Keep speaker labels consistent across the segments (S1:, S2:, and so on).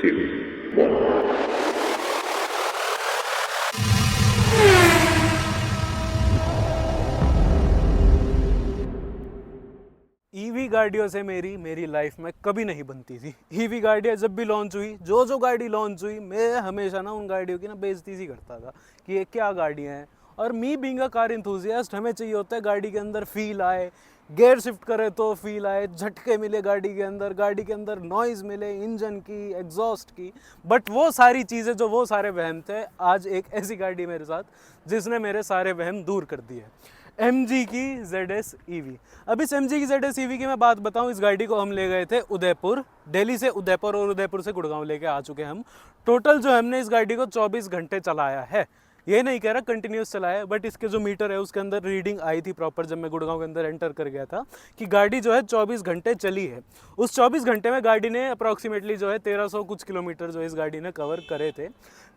S1: CV 1.
S2: EV गाड़ियों से मेरी लाइफ में कभी नहीं बनती थी। ईवी गाड़ियाँ जब भी लॉन्च हुई, जो गाड़ी लॉन्च हुई, मैं हमेशा ना उन गाड़ियों की ना बेइज्जती सी करता था कि ये क्या गाड़ियाँ हैं। और me being a car enthusiast, हमें चाहिए होता है गाड़ी के अंदर फील आए, गेयर शिफ्ट करे तो फील आए, झटके मिले गाड़ी के अंदर नॉइज़ मिले इंजन की, एग्जॉस्ट की। बट वो सारी चीज़ें, जो वो सारे वहम थे, आज एक ऐसी गाड़ी मेरे साथ जिसने मेरे सारे वहम दूर कर दिए। MG की ZS EV। अब इस MG की ZS EV की मैं बात बताऊं, इस गाड़ी को हम ले गए थे उदयपुर, दिल्ली से उदयपुर और उदयपुर से गुड़गांव लेके आ चुके हैं हम। टोटल जो हमने इस गाड़ी को 24 घंटे चलाया है। ये नहीं कह रहा कंटिन्यूस चलाया है, बट इसके जो मीटर है उसके अंदर रीडिंग आई थी प्रॉपर जब मैं गुड़गांव के अंदर एंटर कर गया था कि गाड़ी जो है 24 घंटे चली है। उस 24 घंटे में गाड़ी ने अप्रॉक्सीमेटली जो है 1300 कुछ किलोमीटर जो इस गाड़ी ने कवर करे थे।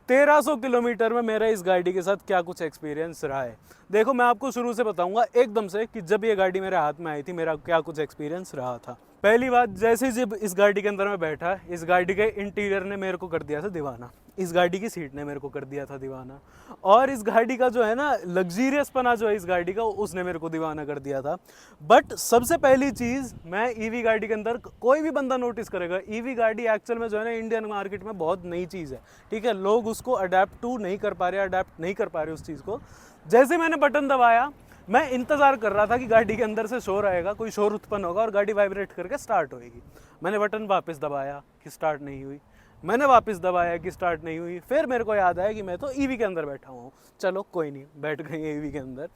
S2: 1300 किलोमीटर में मेरा इस गाड़ी के साथ क्या कुछ एक्सपीरियंस रहा है, देखो मैं आपको शुरू से बताऊंगा एकदम से कि जब ये गाड़ी मेरे हाथ में आई थी मेरा क्या कुछ एक्सपीरियंस रहा था। पहली बात, जैसे जब इस गाड़ी के अंदर मैं बैठा, इस गाड़ी के इंटीरियर ने मेरे को कर दिया था दीवाना, इस गाड़ी की सीट ने मेरे को कर दिया था दीवाना, और इस गाड़ी का जो है ना लग्जीरियस पना जो है इस गाड़ी का, उसने मेरे को दीवाना कर दिया था। बट सबसे पहली चीज़, मैं ईवी गाड़ी के अंदर, कोई भी बंदा नोटिस करेगा, ईवी गाड़ी एक्चुअल में जो है ना इंडियन मार्केट में बहुत नई चीज़ है, ठीक है। लोग उसको अडेप्ट नहीं कर पा रहे उस चीज़ को। जैसे मैंने बटन दबाया, मैं इंतज़ार कर रहा था कि गाड़ी के अंदर से शोर आएगा, कोई शोर उत्पन्न होगा और गाड़ी वाइब्रेट करके स्टार्ट होएगी। मैंने बटन वापस दबाया कि स्टार्ट नहीं हुई, मैंने वापस दबाया कि स्टार्ट नहीं हुई। फिर मेरे को याद आया कि मैं तो ईवी के अंदर बैठा हूँ, चलो कोई नहीं, बैठ गई ईवी के अंदर।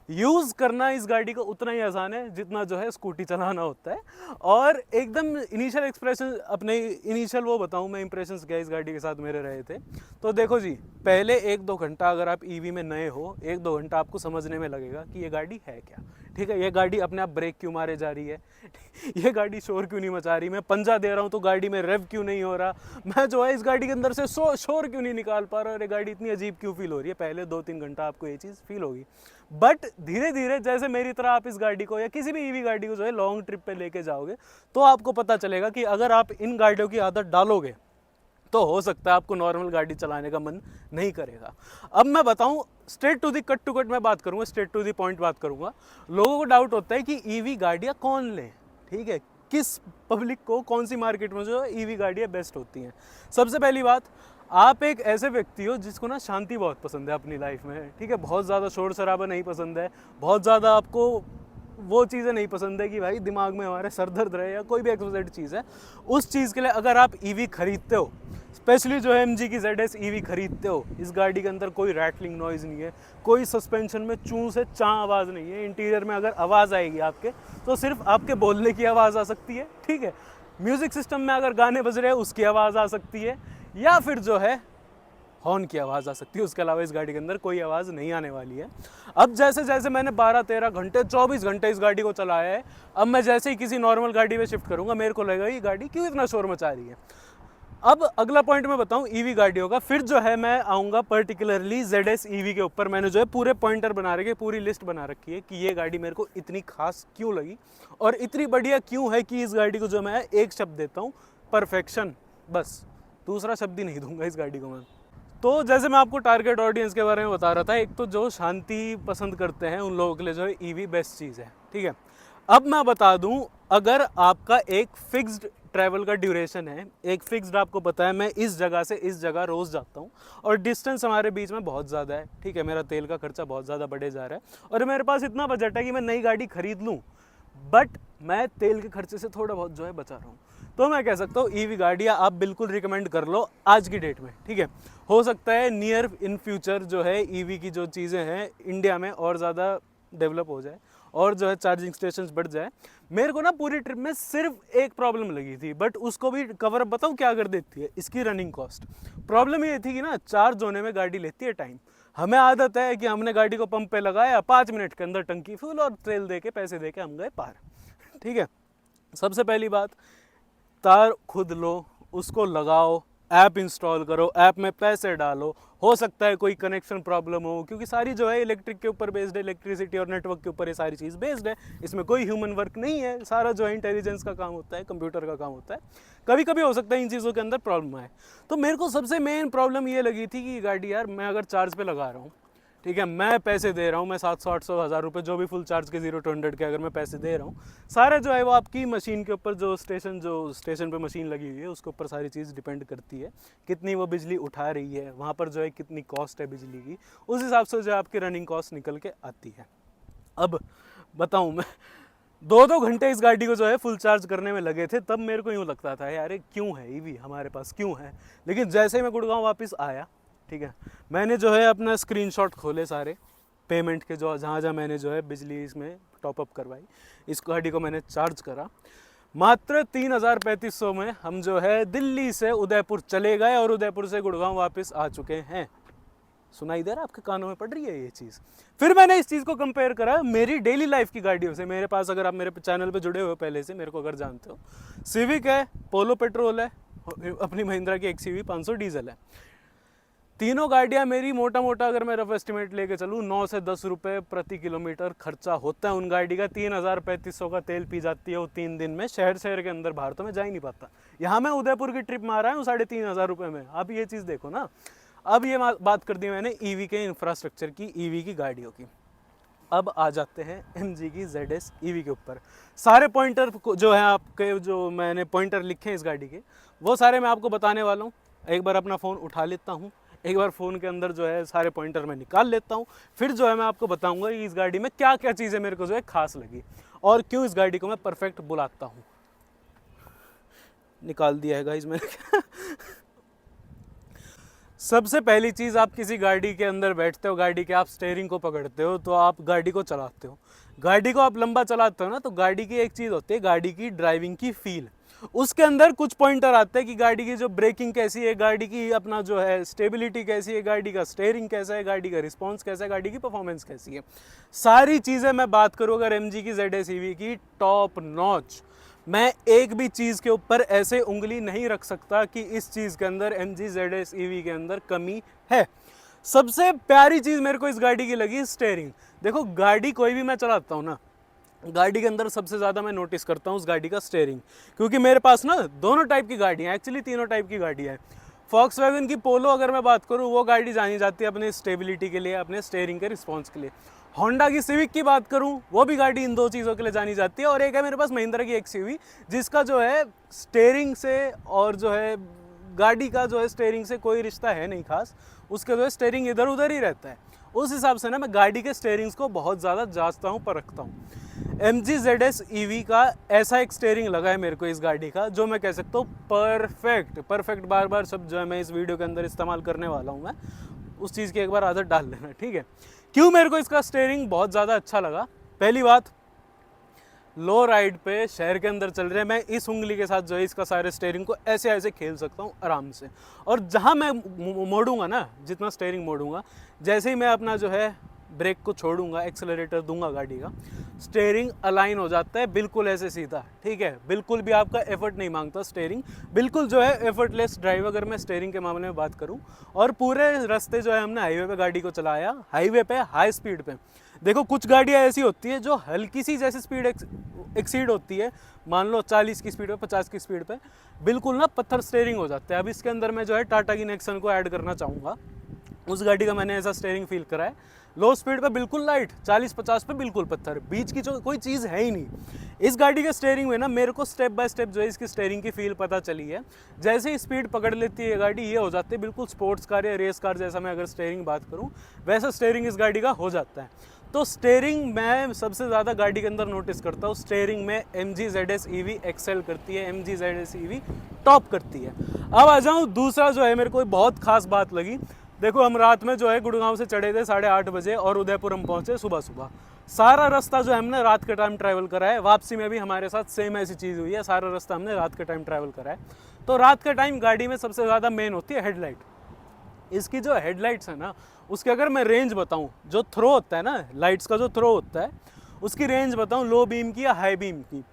S2: यूज़ करना इस गाड़ी को उतना ही आसान है जितना जो है स्कूटी चलाना होता है। और एकदम इनिशियल एक्सप्रेशन, अपने इनिशियल वो बताऊं मैं, इंप्रेशंस क्या इस गाड़ी के साथ मेरे रहे थे। तो देखो जी, पहले 1-2 घंटा अगर आप ईवी में नए हो, 1-2 घंटा आपको समझने में लगेगा कि ये गाड़ी है क्या, ठीक है। ये गाड़ी अपने आप ब्रेक क्यों मारे जा रही है, ये गाड़ी शोर क्यों नहीं मचा रही, मैं पंजा दे रहा हूँ तो गाड़ी में रेव क्यों नहीं हो रहा, मैं जो है इस गाड़ी के अंदर से शोर क्यों नहीं निकाल पा रहा, और ये गाड़ी इतनी अजीब क्यों फील हो रही है। पहले 2-3 घंटा आपको ये चीज़ फील होगी। बट धीरे धीरे जैसे मेरी तरह आप इस गाड़ी को या किसी भी ईवी गाड़ी को जो है लॉन्ग ट्रिप पे लेके जाओगे, तो आपको पता चलेगा कि अगर आप इन गाड़ियों की आदत डालोगे तो हो सकता है आपको नॉर्मल गाड़ी चलाने का मन नहीं करेगा। अब मैं बताऊं, straight to the cut to cut मैं बात करूंगा, स्ट्रेट टू दी पॉइंट बात करूंगा। लोगों को डाउट होता है कि ईवी गाड़ियां कौन ले, ठीक है, किस पब्लिक को कौन सी मार्केट में जो है ईवी गाड़ियां बेस्ट होती हैं। सबसे पहली बात, आप एक ऐसे व्यक्ति हो जिसको ना शांति बहुत पसंद है अपनी लाइफ में, ठीक है। बहुत ज़्यादा शोर शराबा नहीं पसंद है, बहुत ज़्यादा आपको वो चीज़ें नहीं पसंद है कि भाई दिमाग में हमारे सर दर्द रहे या कोई भी एक्सोसाइड चीज़ है। उस चीज़ के लिए अगर आप ईवी खरीदते हो, स्पेशली जो है MG की ZS EV खरीदते हो, इस गाड़ी के अंदर कोई रैटलिंग नॉइज़ नहीं है, कोई सस्पेंशन में चूं से चा आवाज़ नहीं है। इंटीरियर में अगर आवाज़ आएगी आपके, तो सिर्फ आपके बोलने की आवाज़ आ सकती है, ठीक है। म्यूज़िक सिस्टम में अगर गाने बज रहे हैं उसकी आवाज़ आ सकती है, या फिर जो है हॉर्न की आवाज़ आ सकती है। उसके अलावा इस गाड़ी के अंदर कोई आवाज़ नहीं आने वाली है। अब जैसे जैसे मैंने 12-13 घंटे 24 घंटे इस गाड़ी को चलाया है, अब मैं जैसे ही किसी नॉर्मल गाड़ी में शिफ्ट करूँगा, मेरे को लगेगा ये गाड़ी क्यों इतना शोर मचा रही है। अब अगला पॉइंट मैं बताऊं ईवी गाड़ियों का, फिर जो है मैं आऊँगा पर्टिकुलरली ZS EV के ऊपर। मैंने जो है पूरे पॉइंटर बना रखे, पूरी लिस्ट बना रखी है कि ये गाड़ी मेरे को इतनी खास क्यों लगी और इतनी बढ़िया क्यों है कि इस गाड़ी को जो मैं एक शब्द देता हूँ, परफेक्शन। बस, दूसरा शब्द ही नहीं दूंगा इस गाड़ी को मैं। तो जैसे मैं आपको टारगेट ऑडियंस के बारे में बता रहा था, एक तो जो शांति पसंद करते हैं उन लोगों के लिए जो है ईवी बेस्ट चीज़ है, ठीक है। अब मैं बता दूं, अगर आपका एक फिक्स्ड ट्रैवल का ड्यूरेशन है, एक फिक्स्ड आपको पता है मैं इस जगह से इस जगह रोज़ जाता हूँ और डिस्टेंस हमारे बीच में बहुत ज़्यादा है, ठीक है, मेरा तेल का खर्चा बहुत ज़्यादा बढ़े जा रहा है और मेरे पास इतना बजट है कि मैं नई गाड़ी खरीद लूँ, बट मैं तेल के खर्चे से थोड़ा बहुत जो है बचा रहा हूँ, तो मैं कह सकता हूँ ईवी गाड़ियाँ आप बिल्कुल रिकमेंड कर लो आज की डेट में, ठीक है। हो सकता है नियर इन फ्यूचर जो है ईवी की जो चीज़ें हैं इंडिया में और ज़्यादा डेवलप हो जाए और जो है चार्जिंग स्टेशंस बढ़ जाए। मेरे को ना पूरी ट्रिप में सिर्फ एक प्रॉब्लम लगी थी, बट उसको भी कवर अप बताऊँ क्या कर देती है, इसकी रनिंग कॉस्ट। प्रॉब्लम ये थी कि ना चार्ज होने में गाड़ी लेती है टाइम। हमें आदत है कि हमने गाड़ी को पंप पे लगाया, 5 मिनट के अंदर टंकी फुल और तेल दे के पैसे दे के हम गए पार, ठीक है। सबसे पहली बात, तार खुद लो, उसको लगाओ, ऐप इंस्टॉल करो, ऐप में पैसे डालो, हो सकता है कोई कनेक्शन प्रॉब्लम हो, क्योंकि सारी जो है इलेक्ट्रिक के ऊपर बेस्ड है, इलेक्ट्रिसिटी और नेटवर्क के ऊपर ये सारी चीज़ बेस्ड है, इसमें कोई ह्यूमन वर्क नहीं है, सारा जो है इंटेलिजेंस का काम होता है, कंप्यूटर का काम होता है। कभी कभी हो सकता है इन चीज़ों के अंदर प्रॉब्लम आए। तो मेरे को सबसे मेन प्रॉब्लम ये लगी थी कि गाड़ी यार मैं अगर चार्ज पे लगा रहा हूँ, ठीक है, मैं पैसे दे रहा हूँ, मैं 700 800 हज़ार रुपये जो भी फुल चार्ज के 0 to 100 के अगर मैं पैसे दे रहा हूँ, सारा जो है वो आपकी मशीन के ऊपर जो स्टेशन पे मशीन लगी हुई है उसके ऊपर सारी चीज़ डिपेंड करती है, कितनी वो बिजली उठा रही है, वहाँ पर जो है कितनी कॉस्ट है बिजली की, उस हिसाब से जो है आपकी रनिंग कॉस्ट निकल के आती है। अब बताऊँ मैं 2-2 घंटे इस गाड़ी को जो है फुल चार्ज करने में लगे थे, तब मेरे को यूँ लगता था यार क्यों है ईवी हमारे पास, क्यों है। लेकिन जैसे ही मैं गुड़गांव वापस आया, ठीक है, मैंने जो है अपना स्क्रीनशॉट खोले सारे पेमेंट के, जो जहाँ मैंने जो है बिजली इसमें टॉपअप करवाई, इस गाड़ी को मैंने चार्ज करा, मात्र 3,3500 में हम जो है दिल्ली से उदयपुर चले गए और उदयपुर से गुड़गांव वापस आ चुके हैं। सुनाई दे रहा है आपके कानों में, पड़ रही है ये चीज़। फिर मैंने इस चीज़ को कंपेयर करा मेरी डेली लाइफ की गाड़ियों से। मेरे पास, अगर आप मेरे चैनल पे जुड़े हुए पहले से, मेरे को अगर जानते हो, सिविक है, पोलो पेट्रोल है, अपनी महिंद्रा की XUV 500 डीजल है। तीनों गाड़ियां मेरी मोटा मोटा अगर मैं रफ एस्टिमेट लेके चलूँ 9 से 10 रुपये प्रति किलोमीटर खर्चा होता है उन गाड़ी का। 3,3500 का तेल पी जाती है वो 3 दिन में। शहर के अंदर बाहर तो मैं जा ही नहीं पाता। यहाँ मैं उदयपुर की ट्रिप मारा हूँ 3,500 रुपये में। अब ये चीज़ देखो ना। अब ये बात कर दी मैंने ईवी के इंफ्रास्ट्रक्चर की, ईवी की गाड़ियों की। अब आ जाते हैं MG की ZS EV के ऊपर। सारे पॉइंटर जो है आपके, जो मैंने पॉइंटर लिखे हैं इस गाड़ी के, वो सारे मैं आपको बताने वाला हूँ। एक बार अपना फ़ोन उठा लेता हूँ, एक बार फ़ोन के अंदर जो है सारे पॉइंटर मैं निकाल लेता हूँ, फिर जो है मैं आपको बताऊँगा कि इस गाड़ी में क्या क्या चीज़ें मेरे को जो है खास लगी और क्यों इस गाड़ी को मैं परफेक्ट बुलाता हूँ। निकाल दिया है गाइस मैंने। सबसे पहली चीज़, आप किसी गाड़ी के अंदर बैठते हो, गाड़ी के आप स्टीयरिंग को पकड़ते हो तो आप गाड़ी को चलाते हो। गाड़ी को आप लंबा चलाते हो ना, तो गाड़ी की एक चीज़ होती है, गाड़ी की ड्राइविंग की फील। उसके अंदर कुछ पॉइंटर आते हैं कि गाड़ी की जो ब्रेकिंग कैसी है, गाड़ी की अपना जो है स्टेबिलिटी कैसी है, गाड़ी का स्टीयरिंग कैसा है, गाड़ी का रिस्पॉन्स कैसा है, गाड़ी की परफॉर्मेंस कैसी है। सारी चीज़ें मैं बात करूँ अगर MG की ZS EV की, टॉप नॉच। मैं एक भी चीज़ के ऊपर ऐसे उंगली नहीं रख सकता कि इस चीज़ के अंदर MG ZS EV के अंदर कमी है। सबसे प्यारी चीज़ मेरे को इस गाड़ी की लगी स्टीयरिंग। देखो, गाड़ी कोई भी मैं चलाता हूँ ना, गाड़ी के अंदर सबसे ज़्यादा मैं नोटिस करता हूँ उस गाड़ी का स्टीयरिंग। क्योंकि मेरे पास ना दोनों टाइप की गाड़ियाँ हैं, एक्चुअली तीनों टाइप की गाड़ियाँ हैं। Volkswagen की पोलो अगर मैं बात करूँ, वो गाड़ी जानी जाती है अपने स्टेबिलिटी के लिए, अपने स्टीयरिंग के रिस्पॉन्स के लिए। होंडा की सिविक की बात करूं, वो भी गाड़ी इन दो चीज़ों के लिए जानी जाती है। और एक है मेरे पास महिंद्रा की XUV, जिसका जो है स्टीयरिंग से और जो है गाड़ी का जो है स्टीयरिंग से कोई रिश्ता है नहीं खास। उसके जो है स्टीयरिंग इधर उधर ही रहता है। उस हिसाब से ना मैं गाड़ी के स्टीयरिंग्स को बहुत ज़्यादा जांचता हूँ, परखता हूँ। MG ZS EV का ऐसा एक स्टीयरिंग लगा है मेरे को इस गाड़ी का, जो मैं कह सकता हूँ परफेक्ट। बार बार शब्द जो है मैं इस वीडियो के अंदर इस्तेमाल करने वाला हूँ, मैं उस चीज़ की एक बार आदत डाल लेना, ठीक है। क्यों मेरे को इसका स्टीयरिंग बहुत ज़्यादा अच्छा लगा? पहली बात, लो राइड पे शहर के अंदर चल रहे हैं, मैं इस उंगली के साथ जो है इसका सारे स्टीयरिंग को ऐसे ऐसे खेल सकता हूँ आराम से। और जहाँ मैं मोड़ूंगा ना, जितना स्टीयरिंग मोड़ूंगा, जैसे ही मैं अपना जो है ब्रेक को छोड़ूंगा, एक्सेलरेटर दूंगा, गाड़ी का स्टीयरिंग अलाइन हो जाता है बिल्कुल ऐसे सीधा, ठीक है। बिल्कुल भी आपका एफर्ट नहीं मांगता स्टीयरिंग, बिल्कुल जो है एफर्टलेस ड्राइव अगर मैं स्टीयरिंग के मामले में बात करूं। और पूरे रास्ते जो है हमने हाईवे पे गाड़ी को चलाया, हाईवे पे हाई स्पीड पे। देखो, कुछ गाड़ियाँ ऐसी होती है जो हल्की सी जैसे स्पीड एक्सीड होती है, मान लो 40 की स्पीड पे, 50 की स्पीड पे, बिल्कुल ना पत्थर स्टीयरिंग हो जाता है। अब इसके अंदर मैं जो है टाटा की नेक्सन को ऐड करना चाहूँगा। उस गाड़ी का मैंने ऐसा स्टीयरिंग फील करा है। लो स्पीड पे बिल्कुल लाइट, 40-50 पे बिल्कुल पत्थर, बीच की जो कोई चीज़ है ही नहीं। इस गाड़ी के स्टीयरिंग में ना मेरे को स्टेप बाय स्टेप जो है इसकी स्टीयरिंग की फील पता चली है। जैसे ही स्पीड पकड़ लेती है गाड़ी, ये हो जाती है बिल्कुल स्पोर्ट्स कार या रेस कार जैसा। मैं अगर स्टीयरिंग बात करूँ, वैसा स्टीयरिंग इस गाड़ी का हो जाता है। तो स्टीयरिंग मैं सबसे ज़्यादा गाड़ी के अंदर नोटिस करता हूँ। स्टीयरिंग में MG ZS EV एक्सेल करती है, MG ZS EV टॉप करती है। अब आ जाऊँ दूसरा जो है मेरे को बहुत खास बात लगी। देखो, हम रात में जो है गुड़गांव से चढ़े थे 8:30 बजे और उदयपुर हम पहुंचे सुबह। सारा रास्ता जो हमने रात के टाइम ट्रैवल करा है। वापसी में भी हमारे साथ सेम ऐसी चीज़ हुई है, सारा रास्ता हमने रात के टाइम ट्रैवल करा है। तो रात के टाइम गाड़ी में सबसे ज़्यादा मेन होती है हेडलाइट। इसकी जो हेडलाइट्स है ना, उसके अगर मैं रेंज बताऊँ, जो थ्रो होता है ना लाइट्स का, जो थ्रो होता है उसकी रेंज बताऊँ, लो बीम की या हाई बीम की,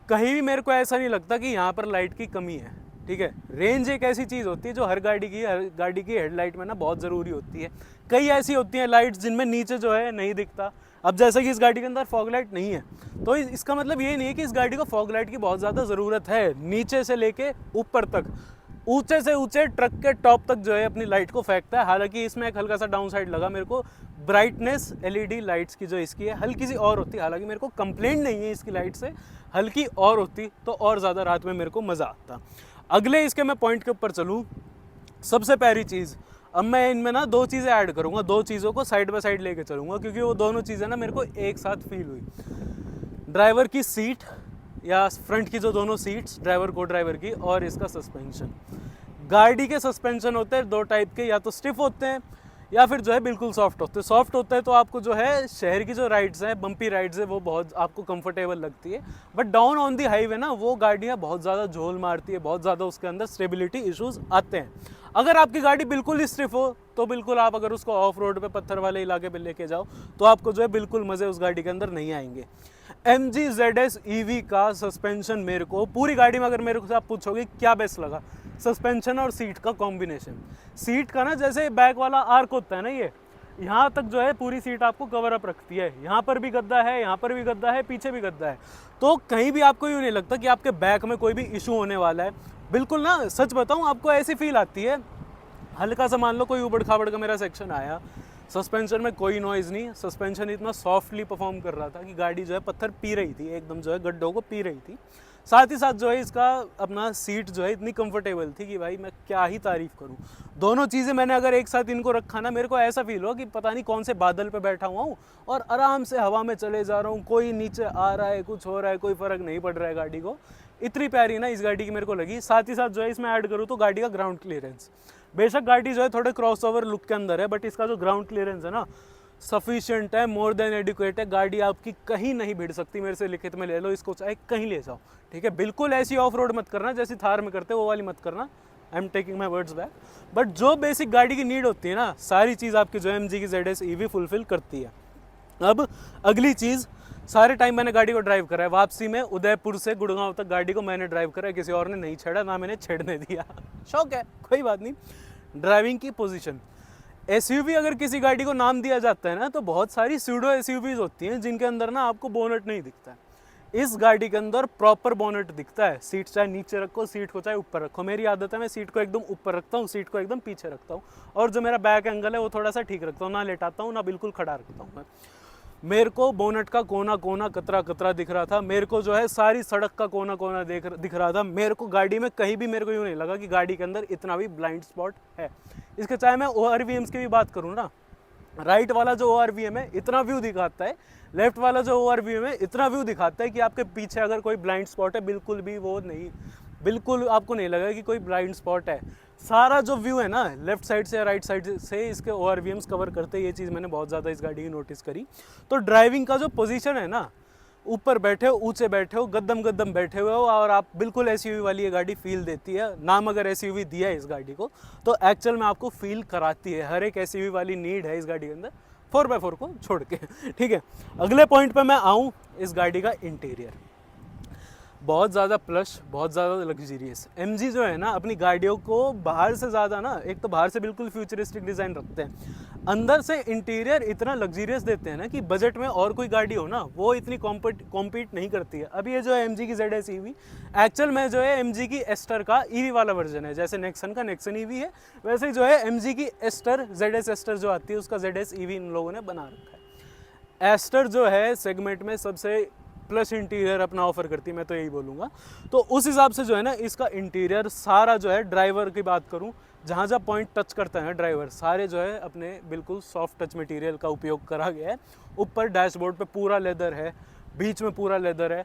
S2: कहीं भी मेरे को ऐसा नहीं लगता कि यहाँ पर लाइट की कमी है, ठीक है। रेंज एक ऐसी चीज़ होती है जो हर गाड़ी की हेडलाइट में ना बहुत ज़रूरी होती है। कई ऐसी होती हैं लाइट्स जिनमें नीचे जो है नहीं दिखता। अब जैसे कि इस गाड़ी के अंदर फॉग लाइट नहीं है, तो इसका मतलब ये नहीं है कि इस गाड़ी को फॉग लाइट की बहुत ज़्यादा ज़रूरत है। नीचे से लेके ऊपर तक, ऊंचे से ऊंचे ट्रक के टॉप तक जो है अपनी लाइट को फेंकता है। हालांकि इसमें एक हल्का सा डाउन साइड लगा मेरे को, ब्राइटनेस एलईडी लाइट्स की जो इसकी है हल्की सी और होती। हालांकि मेरे को कंप्लेंट नहीं है इसकी लाइट से, हल्की और होती तो और ज़्यादा रात में मेरे को मज़ा आता। अगले इसके मैं पॉइंट के ऊपर चलूँ, सबसे पहली चीज़, अब मैं इनमें ना दो चीज़ें ऐड करूँगा, दो चीज़ों को साइड बाय साइड लेके चलूँगा, क्योंकि वो दोनों चीज़ें ना मेरे को एक साथ फील हुई। ड्राइवर की सीट या फ्रंट की जो दोनों सीट्स, ड्राइवर को ड्राइवर की, और इसका सस्पेंशन। गाड़ी के सस्पेंशन होते हैं दो टाइप के, या तो स्टिफ होते हैं या फिर जो है बिल्कुल सॉफ्ट होते हैं। सॉफ्ट होता है तो आपको जो है शहर की जो राइड्स हैं, बम्पी राइड्स है, वो बहुत आपको कंफर्टेबल लगती है। But down on the highway ना वो गाड़ियाँ बहुत ज़्यादा झोल मारती है, बहुत ज़्यादा उसके अंदर स्टेबिलिटी इश्यूज आते हैं। अगर आपकी गाड़ी बिल्कुल ही स्टिफ हो तो बिल्कुल आप अगर उसको ऑफ रोड पे पत्थर वाले इलाके पे लेके जाओ तो आपको जो है बिल्कुल मज़े उस गाड़ी के अंदर नहीं आएंगे। MG ZS EV का सस्पेंशन मेरे को पूरी गाड़ी में, अगर मेरे को आप पूछोगे क्या बेस्ट लगा, सस्पेंशन और सीट का कॉम्बिनेशन। सीट का ना जैसे बैक वाला आर्क होता है ना, ये यहाँ तक जो है पूरी सीट आपको कवर अप रखती है। यहाँ पर भी गद्दा है, यहाँ पर भी गद्दा है, पीछे भी गद्दा है, तो कहीं भी आपको यूँ नहीं लगता कि आपके बैक में कोई भी इशू होने वाला है। बिल्कुल ना, सच बताऊँ आपको ऐसी फील आती है, हल्का सा मान लो कोई उबड़ खाबड़ का मेरा सेक्शन आया, सस्पेंशन में कोई नॉइज़ नहीं, सस्पेंशन इतना सॉफ्टली परफॉर्म कर रहा था कि गाड़ी जो है पत्थर पी रही थी, एकदम जो है गड्ढों को पी रही थी। साथ ही साथ जो है इसका अपना सीट जो है इतनी कंफर्टेबल थी कि भाई मैं क्या ही तारीफ़ करूं। दोनों चीज़ें मैंने अगर एक साथ इनको रखा ना, मेरे को ऐसा फील हुआ कि पता नहीं कौन से बादल पे बैठा हुआ हूँ और आराम से हवा में चले जा रहा हूँ, कोई नीचे आ रहा है, कुछ हो रहा है, कोई फ़र्क नहीं पड़ रहा है गाड़ी को। इतनी प्यारी ना इस गाड़ी की मेरे को लगी। साथ ही साथ जो है इसमें ऐड करूँ तो गाड़ी का ग्राउंड क्लियरेंस, बेशक गाड़ी जो है थोड़े क्रॉसओवर लुक के अंदर है, बट इसका जो ग्राउंड क्लियरेंस है ना सफिशिएंट है, मोर देन एडिक्वेट है। गाड़ी आपकी कहीं नहीं भिड़ सकती, मेरे से लिखित में ले लो, इसको चाहे कहीं ले जाओ, ठीक है। बिल्कुल ऐसी ऑफ रोड मत करना जैसी थार में करते, वो वाली मत करना, I am taking my words back. But जो बेसिक गाड़ी की नीड होती है ना, सारी चीज़ आपकी जो MG की ZS EV फुलफिल करती है। अब अगली चीज़, सारे टाइम मैंने गाड़ी को ड्राइव करा है, वापसी में उदयपुर से गुड़गांव तक गाड़ी को मैंने ड्राइव करा है, किसी और ने नहीं छेड़ा, ना मैंने छेड़ने दिया। शौक है, कोई बात नहीं। ड्राइविंग की पोजीशन, SUV अगर किसी गाड़ी को नाम दिया जाता है ना, तो बहुत सारी स्यूडो SUVs होती हैं जिनके अंदर ना आपको बोनट नहीं दिखता है। इस गाड़ी के अंदर प्रॉपर बोनट दिखता है। सीट चाहे नीचे रखो, सीट को चाहे ऊपर रखो। मेरी आदत है मैं सीट को एकदम ऊपर रखता हूँ, सीट को एकदम पीछे रखता हूँ, और जो मेरा बैक एंगल है वो थोड़ा सा ठीक रखता हूँ, ना लेटाता हूँ ना बिल्कुल खड़ा रखता हूँ मैं। मेरे को बोनट का कोना कोना कतरा कतरा दिख रहा था, मेरे को जो है सारी सड़क का कोना कोना दिख रहा था। मेरे को गाड़ी में कहीं भी मेरे को यूँ नहीं लगा कि गाड़ी के अंदर इतना भी ब्लाइंड स्पॉट है। इसके चाहे मैं ORVMs की भी बात करूँ ना, राइट वाला जो ORVM है इतना व्यू दिखाता है, लेफ्ट वाला जो ORVM है इतना व्यू दिखाता है कि आपके पीछे अगर कोई ब्लाइंड स्पॉट है बिल्कुल भी वो नहीं, बिल्कुल आपको नहीं लगा कि कोई ब्लाइंड स्पॉट है। सारा जो व्यू है ना लेफ्ट साइड से या राइट साइड से इसके ORVMs कवर करते हैं, ये चीज़ मैंने बहुत ज़्यादा इस गाड़ी की नोटिस करी। तो ड्राइविंग का जो पोजीशन है ना, ऊपर बैठे हो, ऊंचे बैठे हो, गद्दम गद्दम बैठे हुए हो, और आप बिल्कुल SUV वाली ये गाड़ी फील देती है। नाम अगर SUV दिया है इस गाड़ी को तो एक्चुअल में आपको फील कराती है। हर एक SUV वाली नीड है इस गाड़ी के अंदर, 4x4 को छोड़ के, ठीक है। अगले पॉइंट पे मैं आऊँ, इस गाड़ी का इंटीरियर बहुत ज़्यादा प्लश, बहुत ज़्यादा लग्जरियस। MG जो है ना अपनी गाड़ियों को बाहर से ज़्यादा ना, एक तो बाहर से बिल्कुल फ्यूचरिस्टिक डिज़ाइन रखते हैं, अंदर से इंटीरियर इतना लग्जरियस देते हैं ना कि बजट में और कोई गाड़ी हो ना वो इतनी कॉम्पीट नहीं करती है। अभी ये जो है MG की ZS EV एक्चुअल में जो है MG की एस्टर का EV वाला वर्जन है। जैसे नेक्सन का नेक्सन EV है, वैसे ही जो है MG की एस्टर, ZS एस्टर जो आती है उसका ZS EV इन लोगों ने बना रखा है। एस्टर जो है सेगमेंट में सबसे प्लस इंटीरियर अपना ऑफर करती है, मैं तो यही बोलूँगा। तो उस हिसाब से जो है ना इसका इंटीरियर सारा जो है, ड्राइवर की बात करूँ, जहाँ जहाँ पॉइंट टच करता है ड्राइवर, सारे जो है अपने बिल्कुल सॉफ्ट टच मटेरियल का उपयोग करा गया है। ऊपर डैशबोर्ड पे पूरा लेदर है, बीच में पूरा लेदर है।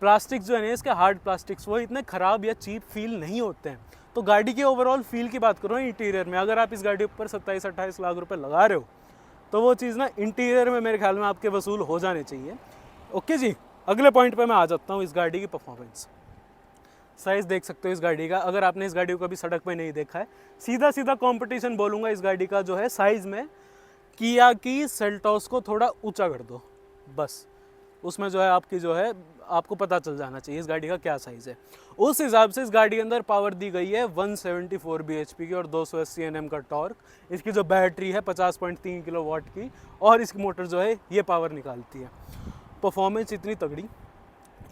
S2: प्लास्टिक जो है ना इसके हार्ड प्लास्टिक्स वो इतने ख़राब या चीप फील नहीं होते हैं। तो गाड़ी की ओवरऑल फील की बात करूँ इंटीरियर में, अगर आप इस गाड़ी ऊपर 27-28 लाख रुपये लगा रहे हो तो वो चीज़ ना इंटीरियर में मेरे ख्याल में आपके वसूल हो जाने चाहिए। ओके जी, अगले पॉइंट पे मैं आ जाता हूँ, इस गाड़ी की परफॉर्मेंस। साइज़ देख सकते हो इस गाड़ी का, अगर आपने इस गाड़ी को कभी सड़क पे नहीं देखा है, सीधा सीधा कंपटीशन बोलूँगा इस गाड़ी का जो है साइज़ में, किया की सेल्टॉस को थोड़ा ऊंचा कर दो, बस उसमें जो है आपकी जो है आपको पता चल जाना चाहिए इस गाड़ी का क्या साइज़ है। उस हिसाब से इस गाड़ी के अंदर पावर दी गई है 174 bhp की और 280 Nm का टॉर्क। इसकी जो बैटरी है 50.3 किलोवाट की और इसकी मोटर जो है ये पावर निकालती है। परफॉर्मेंस इतनी तगड़ी।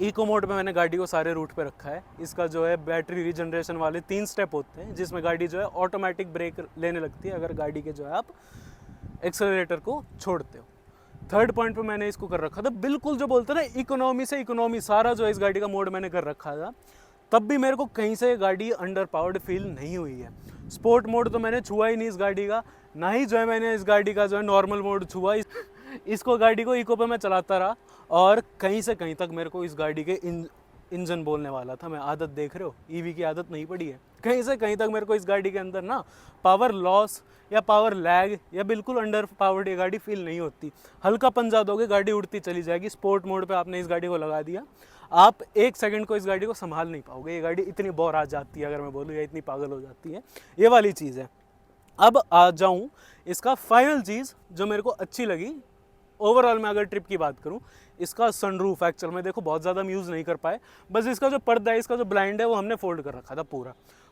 S2: इको मोड में मैंने गाड़ी को सारे रूट पे रखा है। इसका जो है बैटरी रीजनरेशन वाले 3 स्टेप होते हैं जिसमें गाड़ी जो है ऑटोमेटिक ब्रेक लेने लगती है अगर गाड़ी के जो है आप एक्सेलरेटर को छोड़ते हो। थर्ड पॉइंट पे मैंने इसको कर रखा था बिल्कुल जो बोलते हैं ना इकोनॉमी से इकोनॉमी, सारा जो है इस गाड़ी का मोड मैंने कर रखा था। तब भी मेरे को कहीं से गाड़ी अंडर पावर्ड फील नहीं हुई है। स्पोर्ट मोड तो मैंने छुआ ही नहीं इस गाड़ी का, ना ही जो है मैंने इस गाड़ी का जो है नॉर्मल मोड छुआ। इसको गाड़ी को इको पे मैं चलाता रहा और कहीं से कहीं तक मेरे को इस गाड़ी के इंजन बोलने वाला था। मैं आदत देख रहे हो, ईवी की आदत नहीं पड़ी है। कहीं से कहीं तक मेरे को इस गाड़ी के अंदर ना पावर लॉस या पावर लैग या बिल्कुल अंडर पावर्ड ये गाड़ी फील नहीं होती। हल्का पंजा दोगे गाड़ी उड़ती चली जाएगी। स्पोर्ट मोड पे आपने इस गाड़ी को लगा दिया, आप 1 सेकंड को इस गाड़ी को संभाल नहीं पाओगे। ये गाड़ी इतनी बोर आ जाती है अगर मैं बोलूँ, या इतनी पागल हो जाती है, ये वाली चीज़ है। अब आ जाऊँ इसका फाइनल चीज़ जो मेरे को अच्छी लगी ओवरऑल में, अगर ट्रिप की बात करूं, इसका सनरूफ एक्चुअल में देखो बहुत ज़्यादा हम यूज़ नहीं कर पाए। बस इसका जो पर्दा है, इसका जो ब्लाइंड है वो हमने फोल्ड कर रखा था।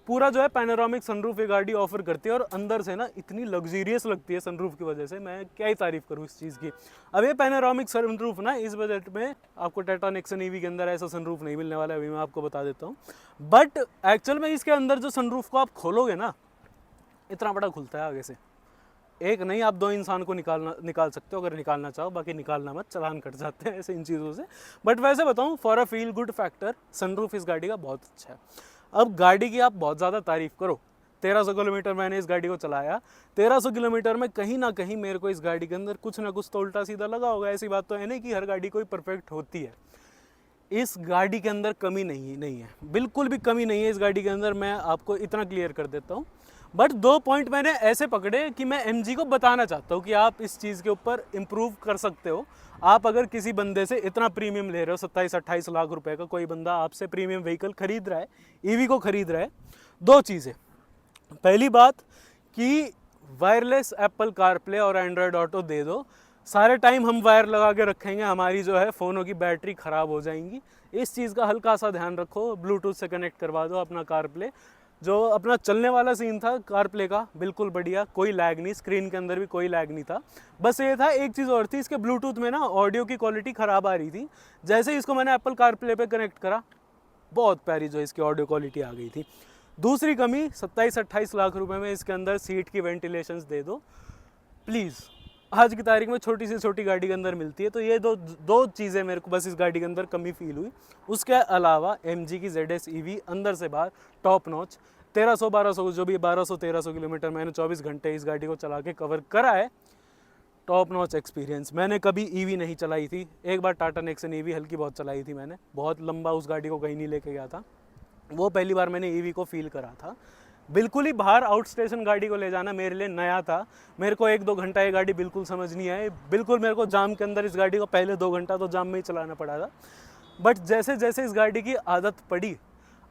S2: पूरा जो है पैनोरामिक सनरूफ ये गाड़ी ऑफर करती है और अंदर से ना इतनी लग्जरियस लगती है सनरूफ की वजह से, मैं क्या ही तारीफ़ करूँ इस चीज़ की। अब ये पैनोरामिक सनरूफ ना इस बजट में आपको टाटा नेक्सन ईवी के अंदर ऐसा सनरूफ नहीं मिलने वाला है, अभी मैं आपको बता देता हूँ। बट एक्चुअल में इसके अंदर जो सनरूफ को आप खोलोगे ना, इतना बड़ा खुलता है आगे से। एक नहीं, आप 2 इंसान को निकाल सकते हो अगर निकालना चाहो, बाकी निकालना मत, चालान कट जाते हैं ऐसे इन चीज़ों से। बट वैसे बताऊं, for a feel good factor sunroof इस गाड़ी का बहुत अच्छा है। अब गाड़ी की आप बहुत ज़्यादा तारीफ़ करो, 1300 किलोमीटर मैंने इस गाड़ी को चलाया। 1300 किलोमीटर में कहीं ना कहीं मेरे को इस गाड़ी के अंदर कुछ ना कुछ तो उल्टा सीधा लगा होगा। ऐसी बात तो है नहीं कि हर गाड़ी कोई परफेक्ट होती है। इस गाड़ी के अंदर कमी नहीं है, बिल्कुल भी कमी नहीं है इस गाड़ी के अंदर, मैं आपको इतना क्लियर कर देता हूँ। बट 2 पॉइंट मैंने ऐसे पकड़े कि मैं MG को बताना चाहता हूँ कि आप इस चीज़ के ऊपर इम्प्रूव कर सकते हो। आप अगर किसी बंदे से इतना प्रीमियम ले रहे हो, 27-28 लाख रुपए का कोई बंदा आपसे प्रीमियम व्हीकल खरीद रहा है, ईवी को खरीद रहा है, 2 चीज़ें। पहली बात कि वायरलेस एप्पल कारप्ले और एंड्रॉयड ऑटो दे दो। सारे टाइम हम वायर लगा के रखेंगे, हमारी जो है फ़ोनों की बैटरी ख़राब हो जाएंगी। इस चीज़ का हल्का सा ध्यान रखो। ब्लूटूथ से कनेक्ट करवा दो अपना कारप्ले। जो अपना चलने वाला सीन था कारप्ले का, बिल्कुल बढ़िया, कोई लैग नहीं, स्क्रीन के अंदर भी कोई लैग नहीं था। बस ये था, एक चीज़ और थी, इसके ब्लूटूथ में ना ऑडियो की क्वालिटी ख़राब आ रही थी। जैसे ही इसको मैंने एप्पल कारप्ले पे कनेक्ट करा, बहुत प्यारी जो इसकी ऑडियो क्वालिटी आ गई थी। दूसरी कमी, 27-28 लाख रुपए में इसके अंदर सीट की वेंटिलेशंस दे दो प्लीज़। आज की तारीख में छोटी से छोटी गाड़ी के अंदर मिलती है, तो ये दो चीज़ें मेरे को बस इस गाड़ी के अंदर कमी फील हुई। उसके अलावा MG की ZS EV अंदर से बाहर टॉप नॉच। 1300-1200 जो भी 1200-1300 किलोमीटर मैंने 24 घंटे इस गाड़ी को चला के कवर करा है। Top notch experience. मैंने कभी ईवी नहीं चलाई थी, एक बार टाटा नेक्सन ईवी हल्की बहुत चलाई थी मैंने, बहुत लंबा उस गाड़ी को कहीं नहीं लेके गया था, वो पहली बार मैंने ईवी को फील करा था। बिल्कुल ही बाहर आउट स्टेशन गाड़ी को ले जाना मेरे लिए नया था। मेरे को 1-2 घंटा ये गाड़ी बिल्कुल समझ नहीं आई। बिल्कुल मेरे को जाम के अंदर इस गाड़ी को पहले 2 घंटा तो जाम में ही चलाना पड़ा था। बट जैसे जैसे इस गाड़ी की आदत पड़ी,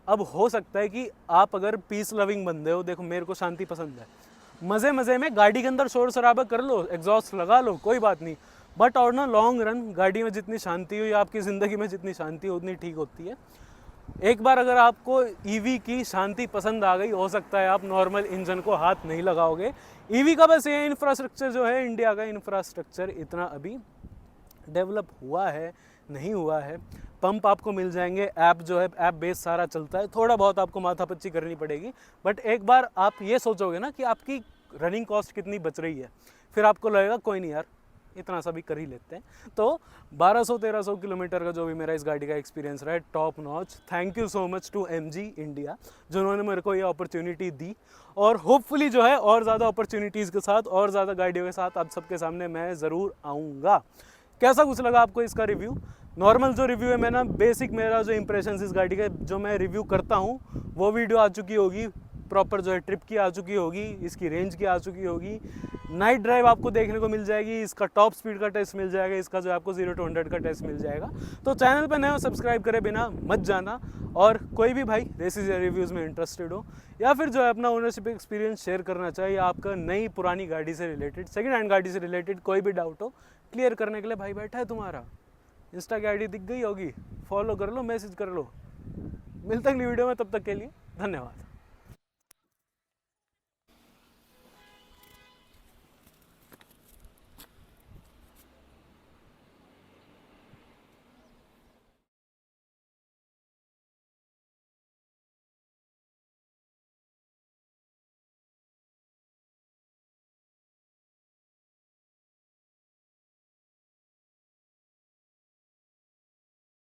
S2: अब हो सकता है कि आप अगर पीस लविंग बंदे हो, देखो मेरे को शांति पसंद है, मज़े मज़े में गाड़ी के अंदर शोर शराबा कर लो, एग्जॉस्ट लगा लो, कोई बात नहीं। बट और ना लॉन्ग रन गाड़ी में जितनी शांति हो या आपकी ज़िंदगी में जितनी शांति हो उतनी ठीक होती है। एक बार अगर आपको ईवी की शांति पसंद आ गई, हो सकता है आप नॉर्मल इंजन को हाथ नहीं लगाओगे। ईवी का बस ये इंफ्रास्ट्रक्चर जो है, इंडिया का इंफ्रास्ट्रक्चर इतना अभी डेवलप हुआ है नहीं हुआ है। पंप आपको मिल जाएंगे, ऐप जो है ऐप बेस सारा चलता है, थोड़ा बहुत आपको माथापच्ची करनी पड़ेगी। बट एक बार आप ये सोचोगे ना कि आपकी रनिंग कॉस्ट कितनी बच रही है, फिर आपको लगेगा कोई नहीं यार, इतना सा भी कर ही लेते हैं। तो 1200-1300 किलोमीटर का जो भी मेरा इस गाड़ी का एक्सपीरियंस रहा है, top notch. Thank you so much to MG India जिन्होंने मेरे को ये अपॉर्चुनिटी दी, और होपफुली जो है और ज़्यादा अपॉर्चुनिटीज़ के साथ और ज़्यादा गाड़ियों के साथ आप सबके सामने मैं ज़रूर आऊँगा। कैसा कुछ लगा आपको इसका रिव्यू? नॉर्मल जो रिव्यू है, मैं ना बेसिक मेरा जो इंप्रेशन इस गाड़ी के जो मैं रिव्यू करता हूँ वो वीडियो आ चुकी होगी, प्रॉपर जो है ट्रिप की आ चुकी होगी, इसकी रेंज की आ चुकी होगी, नाइट ड्राइव आपको देखने को मिल जाएगी, इसका टॉप स्पीड का टेस्ट मिल जाएगा, इसका जो आपको 0 to 100 का टेस्ट मिल जाएगा। तो चैनल पर नए हो, सब्सक्राइब करे बिना मत जाना। और कोई भी भाई रेसिस या रिव्यूज़ में इंटरेस्टेड हो या फिर जो है अपना ओनरशिप एक्सपीरियंस शेयर करना चाहिए, आपका नई पुरानी गाड़ी से रिलेटेड, सेकेंड हैंड गाड़ी से रिलेटेड कोई भी डाउट हो, क्लियर करने के लिए भाई बैठा है तुम्हारा। इंस्टा की आईडी दिख गई होगी, फॉलो कर लो, मैसेज कर लो। मिलते हैं अगली वीडियो में, तब तक के लिए धन्यवाद।